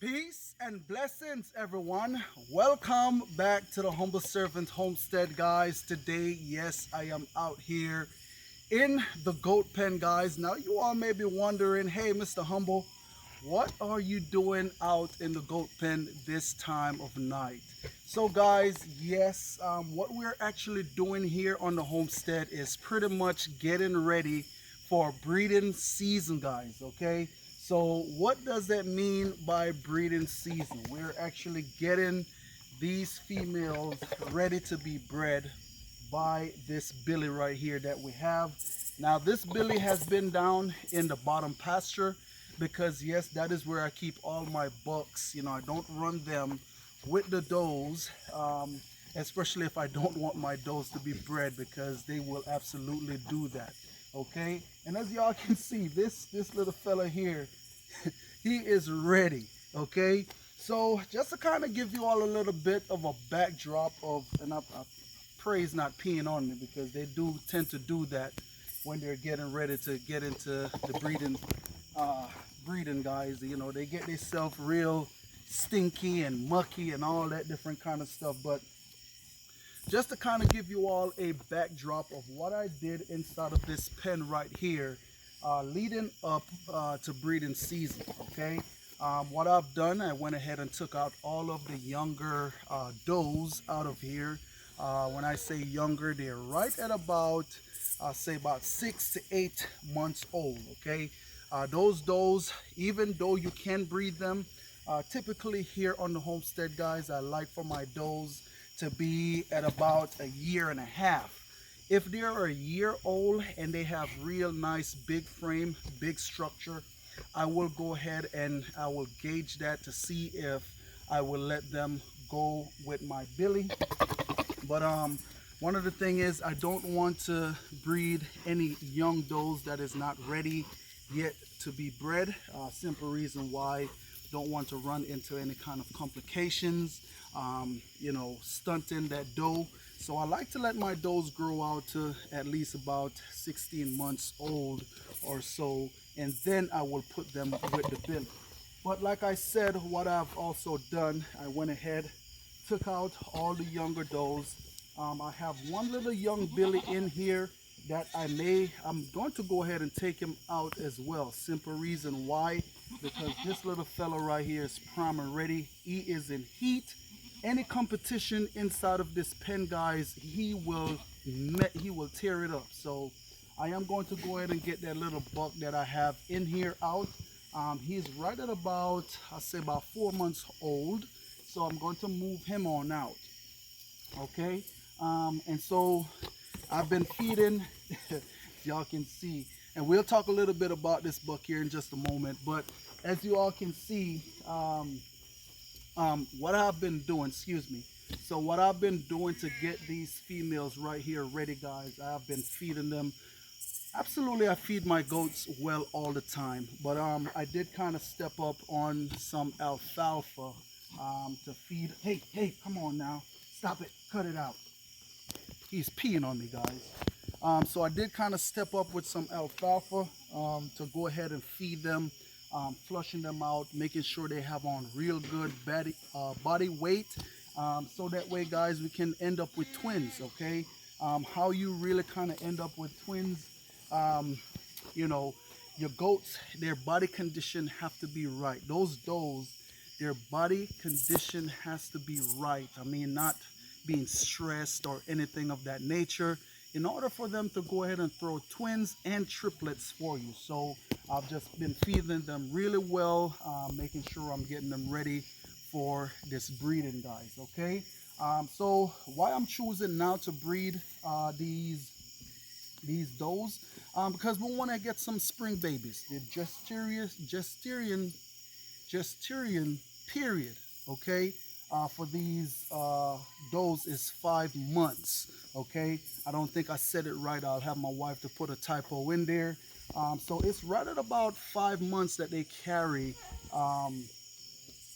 Peace and blessings, everyone. Welcome back to the Humble Servant Homestead, guys. Today, yes, I am out here in the goat pen, guys. Now, you all may be wondering, hey, Mr. Humble, what are you doing out in the goat pen this time of night? So, guys, yes, what we're actually doing here on the homestead is pretty much getting ready for breeding season, guys, okay? So what does that mean by breeding season? We're actually getting these females ready to be bred by this billy right here that we have. Now this billy has been down in the bottom pasture because yes, that is where I keep all my bucks. You know, I don't run them with the does, especially if I don't want my does to be bred, because they will absolutely do that. Okay, and as y'all can see, this little fella here, he is ready. Okay, so just to kind of give you all a little bit of a backdrop of, and I pray he's not peeing on me, because they do tend to do that when they're getting ready to get into the uh, breeding, guys. You know, they get themselves real stinky and mucky and all that different kind of stuff. But just to kind of give you all a backdrop of what I did inside of this pen right here, leading up to breeding season. Okay, what I've done, I went ahead and took out all of the younger does out of here. When I say younger, they're right at about, say about 6 to 8 months old. Okay, those does, even though you can breed them, typically here on the homestead, guys, I like for my does to be at about a year and a half. If they're a year old and they have real nice big frame, big structure, I will go ahead and I will gauge that to see if I will let them go with my billy. But one of the thing is, I don't want to breed any young does that is not ready yet to be bred. Simple reason why, don't want to run into any kind of complications, you know, stunting that doe. So I like to let my does grow out to at least about 16 months old or so, and then I will put them with the billy. But like I said, what I've also done, I went ahead, took out all the younger does. I have one little young billy in here that I'm going to go ahead and take him out as well. Simple reason why, because this little fella right here is prime and ready. He is in heat. Any competition inside of this pen, guys, he will tear it up. So I am going to go ahead and get that little buck that I have in here out. He's right at about, I say about 4 months old. So I'm going to move him on out. Okay, and so I've been feeding, y'all can see, and we'll talk a little bit about this buck here in just a moment. But as you all can see, what I've been doing, excuse me, so what I've been doing to get these females right here ready, guys, I've been feeding them. Absolutely, I feed my goats well all the time, but I did kind of step up on some alfalfa to feed. Hey, come on now, stop it, cut it out. He's peeing on me, guys. So I did kind of step up with some alfalfa to go ahead and feed them, flushing them out, making sure they have on real good body weight. So that way, guys, we can end up with twins, okay? How you really kind of end up with twins, you know, your goats, their body condition have to be right. Those does, their body condition has to be right. I mean, not being stressed or anything of that nature, in order for them to go ahead and throw twins and triplets for you. So I've just been feeding them really well, making sure I'm getting them ready for this breeding, guys. Okay, so why I'm choosing now to breed these does, because we want to get some spring babies. The gestation period, okay, for these does is 5 months. Okay, I don't think I said it right. I'll have my wife to put a typo in there. So it's right at about 5 months that they carry,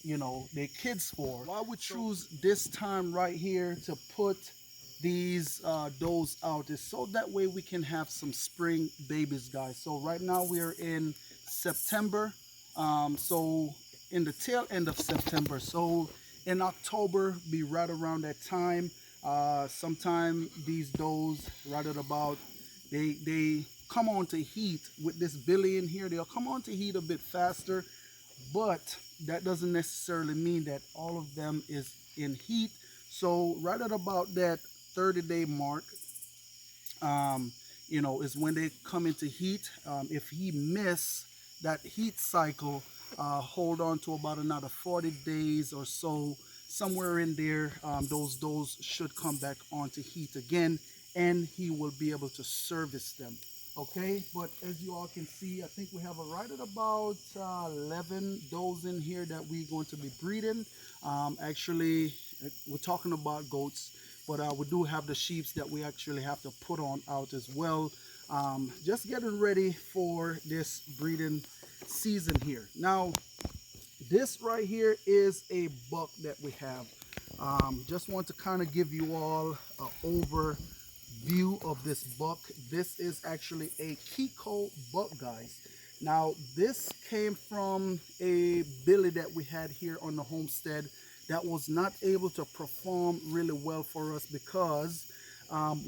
you know, their kids for. Why would choose this time right here to put these does out is so that way we can have some spring babies, guys. So right now we are in September. So in the tail end of September. So in October, be right around that time. Sometime these does right at about, they come on to heat with this billy in here. They'll come on to heat a bit faster, but that doesn't necessarily mean that all of them is in heat. So right at about that 30-day mark, is when they come into heat. If he miss that heat cycle, hold on to about another 40 days or so, somewhere in there, those should come back onto heat again, and he will be able to service them. Okay, but as you all can see, I think we have a right at about 11 does in here that we're going to be breeding. Actually, we're talking about goats, but we do have the sheeps that we actually have to put on out as well. Just getting ready for this breeding season here. Now, this right here is a buck that we have. Just want to kind of give you all an overview of this buck. This is actually a Kiko buck, guys. Now, this came from a billy that we had here on the homestead that was not able to perform really well for us because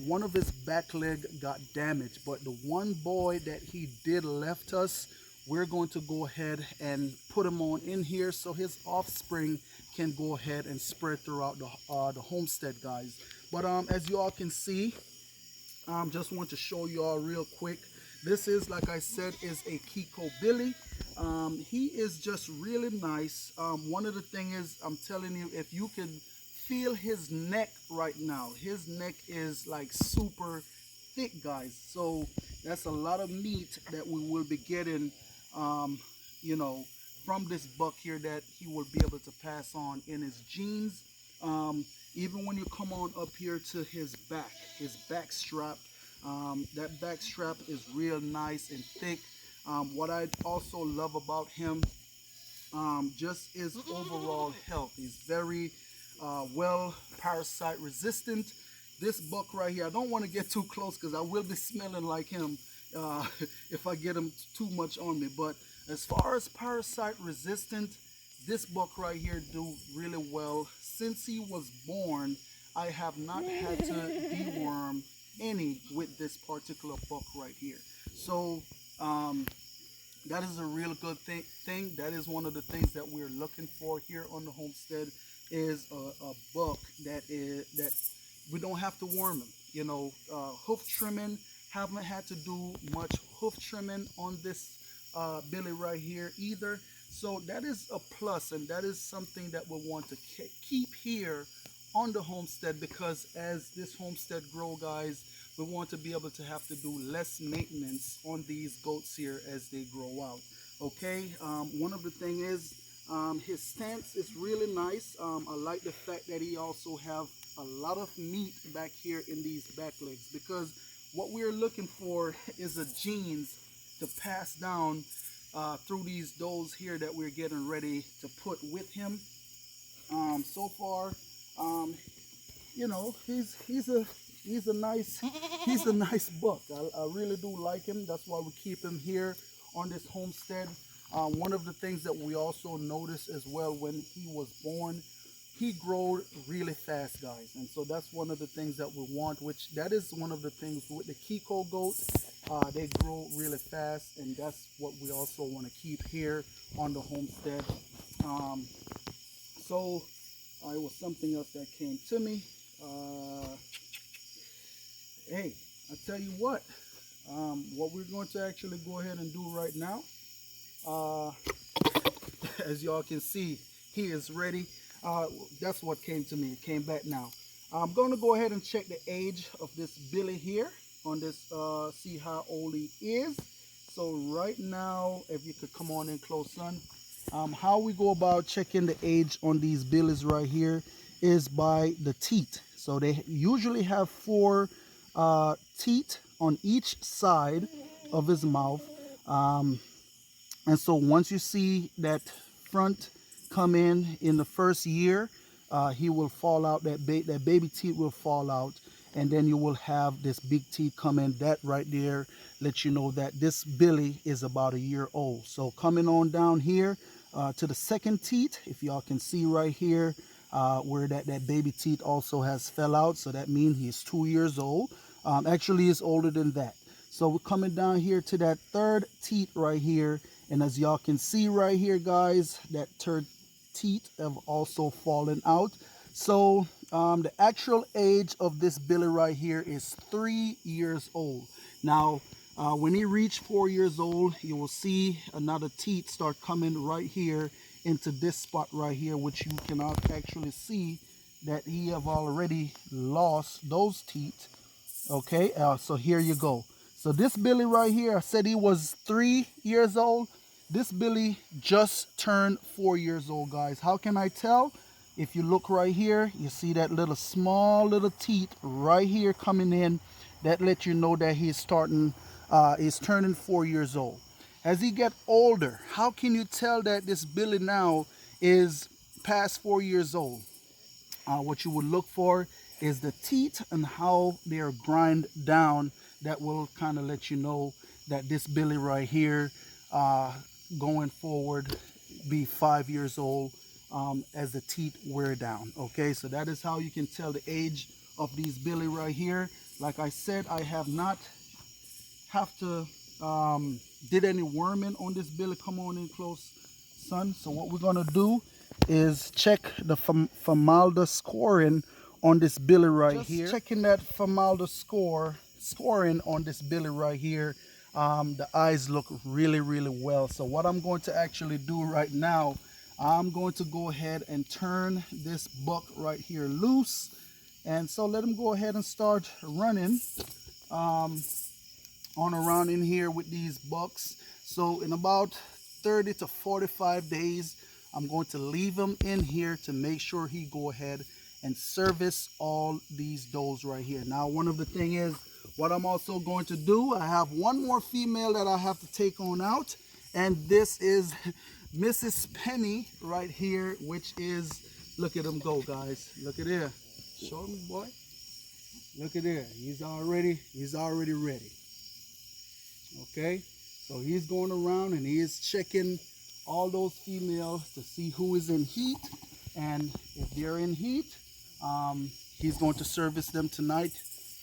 one of his back leg got damaged. But the one boy that he did left us, we're going to go ahead and put him on in here so his offspring can go ahead and spread throughout the homestead, guys. But as you all can see, just want to show you all real quick. This is, like I said, is a Kiko Billy. He is just really nice. One of the things is, I'm telling you, if you can feel his neck right now, his neck is like super thick, guys. So that's a lot of meat that we will be getting, from this buck here that he will be able to pass on in his genes. Even when you come on up here to his back strap, that back strap is real nice and thick. What I also love about him, just his overall health. He's very well parasite resistant. This buck right here, I don't want to get too close because I will be smelling like him if I get him too much on me. But as far as parasite resistant, this buck right here do really well. Since he was born, I have not had to deworm any with this particular buck right here. So that is a real good thing. That is one of the things that we're looking for here on the homestead, is a buck that we don't have to worm him. Hoof trimming, haven't had to do much hoof trimming on this billy right here either. So that is a plus, and that is something that we want to keep here on the homestead, because as this homestead grow, guys, we want to be able to have to do less maintenance on these goats here as they grow out. Okay, one of the thing is, his stance is really nice. I like the fact that he also have a lot of meat back here in these back legs, because what we're looking for is a genes to pass down through these does here that we're getting ready to put with him. So far, he's a nice buck. I really do like him. That's why we keep him here on this homestead. One of the things that we also noticed as well, when he was born, he grew really fast, guys, and so that's one of the things that we want, which that is one of the things with the Kiko goats. They grow really fast, and that's what we also want to keep here on the homestead. So it was something else that came to me. Hey, I tell you what we're going to actually go ahead and do right now, as y'all can see, he is ready. That's what came to me. It came back now. I'm going to go ahead and check the age of this billy here on this, see how old he is. So right now, if you could come on in close, son. How we go about checking the age on these billies right here is by the teeth. So they usually have 4 teeth on each side of his mouth. And so once you see that front come in the first year, he will fall out, that baby teeth will fall out, and then you will have this big teeth come in. That right there lets you know that this billy is about a year old. So coming on down here, to the second teat. If y'all can see right here, where that baby teat also has fell out, so that means he's 2 years old. Actually, he's older than that. So we're coming down here to that third teat right here, and as y'all can see right here, guys, that third teat have also fallen out. So the actual age of this billy right here is 3 years old. Now, when he reached 4 years old, you will see another teat start coming right here into this spot right here, which you cannot actually see that he have already lost those teeth. Okay, so here you go. So this billy right here, I said he was 3 years old. This billy just turned 4 years old, guys. How can I tell? If you look right here, you see that little small little teeth right here coming in. That lets you know that he's turning 4 years old. As he get older, how can you tell that this billy now is past 4 years old? What you would look for is the teeth and how they are grind down. That will kind of let you know that this billy right here, going forward, be 5 years old as the teeth wear down. Okay, so that is how you can tell the age of these billy right here. Like I said, I have not did any worming on this billy. Come on in close, son. So what we're gonna do is check the formaldehyde scoring on this billy right here. Checking that formaldehyde scoring on this billy right here. The eyes look really well. So what I'm going to actually do right now, I'm going to go ahead and turn this buck right here loose, and so let him go ahead and start running on around in here with these bucks. So in about 30 to 45 days, I'm going to leave him in here to make sure he go ahead and service all these does right here. Now, one of the thing is, what I'm also going to do, I have one more female that I have to take on out, and this is Mrs. Penny right here, which is, look at him go, guys. Look at there. Show him, boy. Look at there. He's already ready. Okay, so he's going around and he is checking all those females to see who is in heat, and if they're in heat, he's going to service them tonight.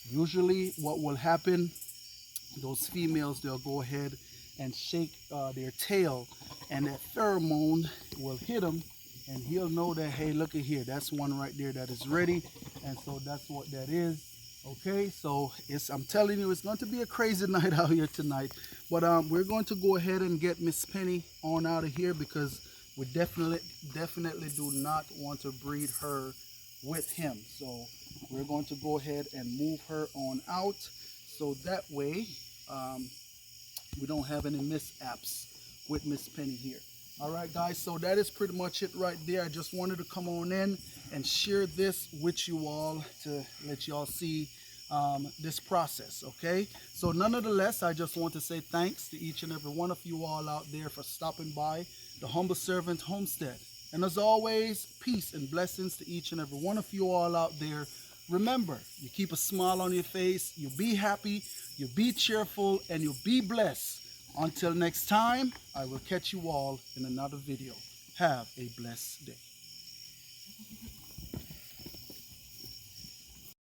Usually what will happen, those females, they'll go ahead and shake their tail, and that pheromone will hit him, and he'll know that, hey, look at here, that's one right there that is ready. And so that's what that is. Okay, so I'm telling you, it's going to be a crazy night out here tonight. But we're going to go ahead and get Miss Penny on out of here, because we definitely do not want to breed her with him. So we're going to go ahead and move her on out, so that way we don't have any mishaps with Miss Penny here. All right, guys, so that is pretty much it right there. I just wanted to come on in and share this with you all to let you all see this process. Okay, so nonetheless, I just want to say thanks to each and every one of you all out there for stopping by the Humble Servant Homestead. And as always, peace and blessings to each and every one of you all out there. Remember, you keep a smile on your face, you be happy, you be cheerful, and you be blessed. Until next time, I will catch you all in another video. Have a blessed day.